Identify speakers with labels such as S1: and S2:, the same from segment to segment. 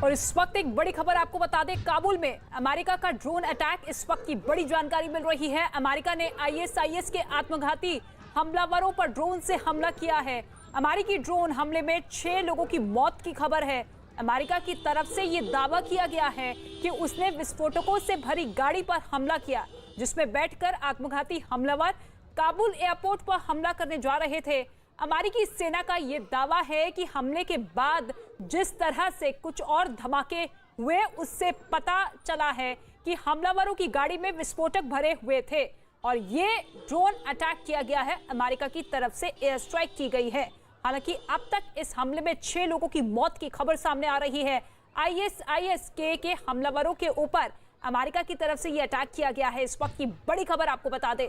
S1: और इस वक्त एक बड़ी खबर आपको बता दें, काबुल में अमेरिका का ड्रोन अटैक, इस वक्त की बड़ी जानकारी मिल रही है। अमेरिका ने आईएसआईएस के आत्मघाती हमलावरों पर ड्रोन से हमला किया है। अमेरिकी ड्रोन हमले में 6 लोगों की मौत की खबर है। अमेरिका की तरफ से ये दावा किया गया है कि उसने विस्फोटकों से भरी गाड़ी पर हमला किया, जिसमें बैठकर आत्मघाती हमलावर काबुल एयरपोर्ट पर हमला करने जा रहे थे। अमेरिकी सेना का यह दावा है कि हमले के बाद जिस तरह से कुछ और धमाके हुए, उससे पता चला है कि हमलावरों की गाड़ी में विस्फोटक भरे हुए थे और ये ड्रोन अटैक किया गया है। अमेरिका की तरफ से एयर स्ट्राइक की गई है। हालांकि अब तक इस हमले में 6 लोगों की मौत की खबर सामने आ रही है। आईएसआईएस के हमलावरों के ऊपर अमेरिका की तरफ से यह अटैक किया गया है। इस वक्त की बड़ी खबर आपको बता दें,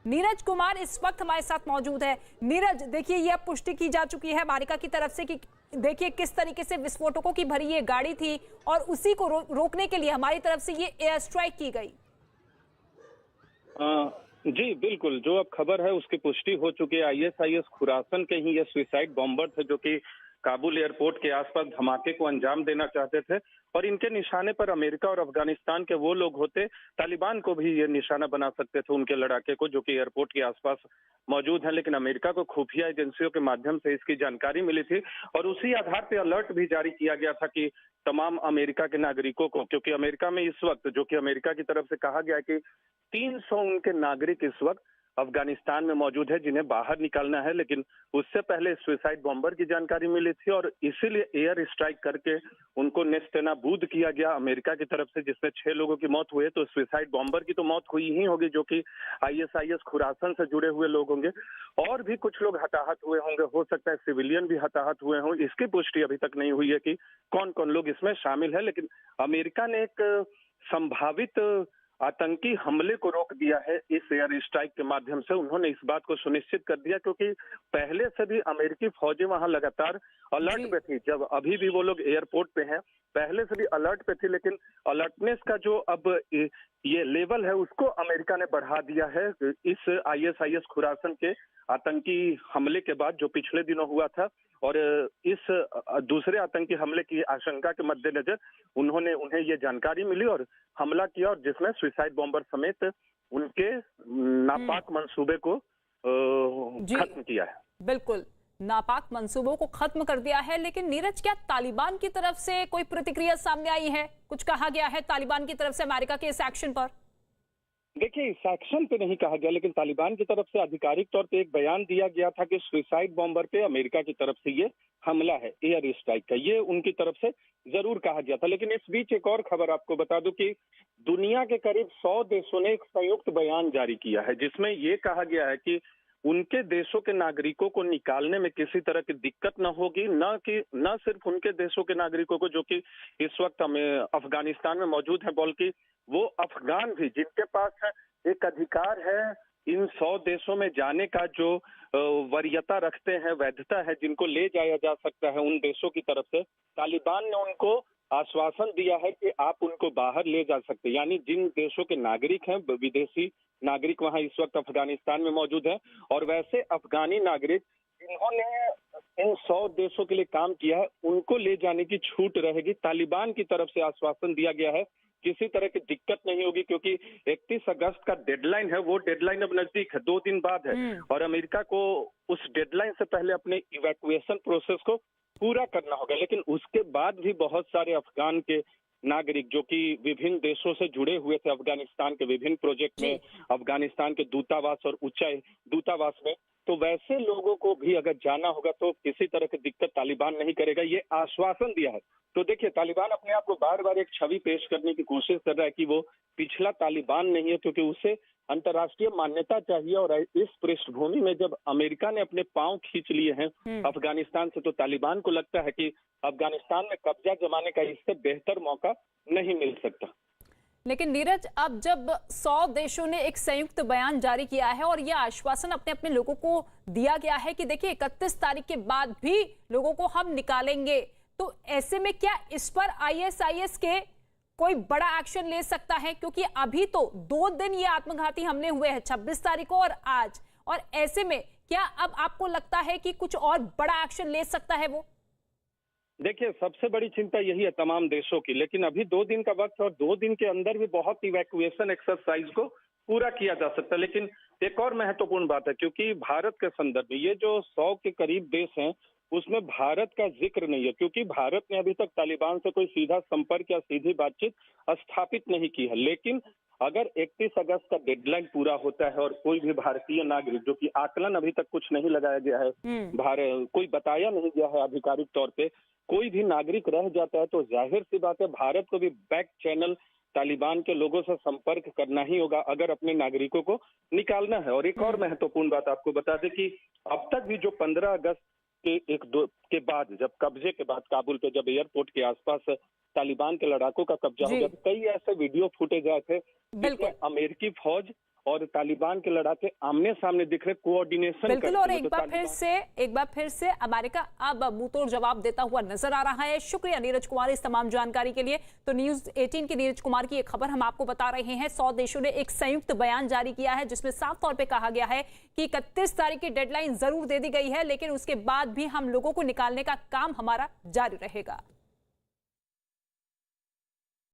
S1: नीरज कुमार इस वक्त हमारे साथ मौजूद है। नीरज, देखिए यह पुष्टि की जा चुकी है अमेरिका की तरफ से कि देखिए किस तरीके से विस्फोटकों की भरी ये गाड़ी थी और उसी को रोकने के लिए हमारी तरफ से ये एयर स्ट्राइक की गई।
S2: जी बिल्कुल, जो अब खबर है उसकी पुष्टि हो चुकी है। आईएसआईएस खुरासन के ही ये सुसाइड बॉम्बर थे जो कि काबुल एयरपोर्ट के आसपास धमाके को अंजाम देना चाहते थे और इनके निशाने पर अमेरिका और अफगानिस्तान के वो लोग होते, तालिबान को भी ये निशाना बना सकते थे, उनके लड़ाके को जो कि एयरपोर्ट के आसपास मौजूद है। लेकिन अमेरिका को खुफिया एजेंसियों के माध्यम से इसकी जानकारी मिली थी और उसी आधार पर अलर्ट भी जारी किया गया था कि तमाम अमेरिका के नागरिकों को, क्योंकि अमेरिका में इस वक्त, जो कि अमेरिका की तरफ से कहा गया है कि 300 उनके नागरिक इस वक्त अफगानिस्तान में मौजूद है जिन्हें बाहर निकालना है। लेकिन उससे पहले सुसाइड बॉम्बर की जानकारी मिली थी और इसीलिए एयर स्ट्राइक करके उनको नेस्तनाबूद किया गया अमेरिका की तरफ से, जिसमें 6 लोगों की मौत हुई है। तो सुसाइड बॉम्बर की तो मौत हुई ही होगी जो कि आईएसआईएस खुरासन से जुड़े हुए लोग होंगे, और भी कुछ लोग हताहत हुए होंगे, हो सकता है सिविलियन भी हताहत हुए हों। इसकी पुष्टि अभी तक नहीं हुई है कि कौन कौन लोग इसमें शामिल है। लेकिन अमेरिका ने एक संभावित आतंकी हमले को रोक दिया है इस एयर स्ट्राइक के माध्यम से। उन्होंने इस बात को सुनिश्चित कर दिया क्योंकि पहले से भी अमेरिकी फौजें वहां लगातार अलर्ट पे थी। जब अभी भी वो लोग एयरपोर्ट पे हैं, पहले से भी अलर्ट पे थी, लेकिन अलर्टनेस का जो अब ये लेवल है उसको अमेरिका ने बढ़ा दिया है इस आईएसआईएस खुरासन के आतंकी हमले के बाद, जो पिछले दिनों हुआ था। और इस दूसरे आतंकी हमले की आशंका के मद्देनजर उन्हें ये जानकारी मिली और हमला किया, और जिसमें सुसाइड बॉम्बर समेत उनके नापाक मंसूबे को खत्म किया है।
S1: बिल्कुल, नापाक मंसूबों को खत्म कर दिया है। लेकिन नीरज, क्या तालिबान की तरफ से कोई प्रतिक्रिया सामने आई है? कुछ कहा गया है तालिबान की तरफ से अमेरिका के इस एक्शन पर?
S2: देखिए, इस एक्शन पे नहीं कहा गया, लेकिन तालिबान की तरफ से आधिकारिक तौर पे एक बयान दिया गया था कि सुसाइड बॉम्बर पे अमेरिका की तरफ से ये हमला है एयर स्ट्राइक का, ये उनकी तरफ से जरूर कहा गया था। लेकिन इस बीच एक और खबर आपको बता दूं कि दुनिया के करीब 100 देशों ने एक संयुक्त बयान जारी किया है जिसमें ये कहा गया है कि उनके देशों के नागरिकों को निकालने में किसी तरह की दिक्कत न होगी, न सिर्फ उनके देशों के नागरिकों को जो कि इस वक्त अफगानिस्तान में मौजूद है, बल्कि वो अफगान भी जिनके पास एक अधिकार है इन 100 देशों में जाने का, जो वरीयता रखते हैं, वैधता है, जिनको ले जाया जा सकता है उन देशों की तरफ से, तालिबान ने उनको आश्वासन दिया है कि आप उनको बाहर ले जा सकते हैं। यानी जिन देशों के नागरिक हैं, विदेशी नागरिक वहां इस वक्त अफगानिस्तान में मौजूद हैं, और वैसे अफगानी नागरिक जिन्होंने इन 100 देशों के लिए काम किया है, उनको ले जाने की छूट रहेगी। तालिबान की तरफ से आश्वासन दिया गया है, किसी तरह की दिक्कत नहीं होगी, क्योंकि 31 अगस्त का डेडलाइन है, वो डेडलाइन अब नजदीक है, 2 दिन बाद है, और अमेरिका को उस डेडलाइन से पहले अपने इवैक्यूएशन प्रोसेस को पूरा करना होगा। लेकिन उसके बाद भी बहुत सारे अफगान के नागरिक जो कि विभिन्न देशों से जुड़े हुए थे अफगानिस्तान के विभिन्न प्रोजेक्ट में, अफगानिस्तान के दूतावास और उच्च दूतावास में, तो वैसे लोगों को भी अगर जाना होगा तो किसी तरह की दिक्कत तालिबान नहीं करेगा, ये आश्वासन दिया है। तो देखिए, तालिबान अपने आप को बार बार एक छवि पेश करने की कोशिश कर रहा है कि वो पिछला तालिबान नहीं है, क्योंकि उसे अंतर्राष्ट्रीय मान्यता चाहिए। और इस पृष्ठभूमि में जब अमेरिका ने अपने पांव खींच लिए हैं अफगानिस्तान से, तो तालिबान को लगता है कि अफगानिस्तान में कब्जा जमाने का इससे बेहतर मौका नहीं मिल सकता।
S1: लेकिन नीरज, अब जब 100 देशों ने एक संयुक्त बयान जारी किया है और यह आश्वासन अपने अपने लोगों को दिया गया है कि देखिए 31 तारीख के बाद भी लोगों को हम निकालेंगे, तो ऐसे में क्या इस पर आईएसआईएस के कोई बड़ा एक्शन ले सकता है? क्योंकि अभी तो 2 दिन ये आत्मघाती हमले हुए हैं, 26 तारीख को और आज, और ऐसे में क्या अब आपको लगता है कि कुछ और बड़ा एक्शन ले सकता है वो?
S2: देखिए, सबसे बड़ी चिंता यही है तमाम देशों की, लेकिन अभी 2 दिन का वक्त है और 2 दिन के अंदर भी बहुत इवैक्यूएशन एक्सरसाइज को पूरा किया जा सकता है। लेकिन एक और महत्वपूर्ण बात है, क्योंकि भारत के संदर्भ में ये जो 100 के करीब देश हैं, उसमें भारत का जिक्र नहीं है, क्योंकि भारत ने अभी तक तालिबान से कोई सीधा संपर्क या सीधी बातचीत स्थापित नहीं की है। लेकिन अगर 31 अगस्त का डेडलाइन पूरा होता है और कोई भी भारतीय नागरिक, जो कि आकलन अभी तक कुछ नहीं लगाया गया है, भारत कोई बताया नहीं गया है आधिकारिक तौर पे, कोई भी नागरिक रह जाता है, तो जाहिर सी बात है भारत को भी बैक चैनल तालिबान के लोगों से संपर्क करना ही होगा अगर अपने नागरिकों को निकालना है। और एक और महत्वपूर्ण बात आपको बता दें कि अब तक भी जो 15 अगस्त के के बाद, जब कब्जे के बाद काबुल पे जब एयरपोर्ट के आसपास तालिबान के लड़ाकों का कब्जा हो गया, तो कई ऐसे वीडियो फुटेज आए थे जिसमें अमेरिकी फौज और तालिबान के लड़ाके आमने सामने दिख रहे, कोऑर्डिनेशन
S1: बिल्कुल। और एक बार फिर से अमेरिका अब मुंहतोड़ जवाब देता हुआ नजर आ रहा है। शुक्रिया नीरज कुमार इस तमाम जानकारी के लिए। तो न्यूज़ 18 के नीरज कुमार की एक खबर हम आपको बता रहे हैं। 100 देशों ने एक संयुक्त बयान जारी किया है जिसमें साफ तौर पे कहा गया है कि 31 तारीख की डेडलाइन जरूर दे दी गई है, लेकिन उसके बाद भी हम लोगों को निकालने का काम हमारा जारी रहेगा।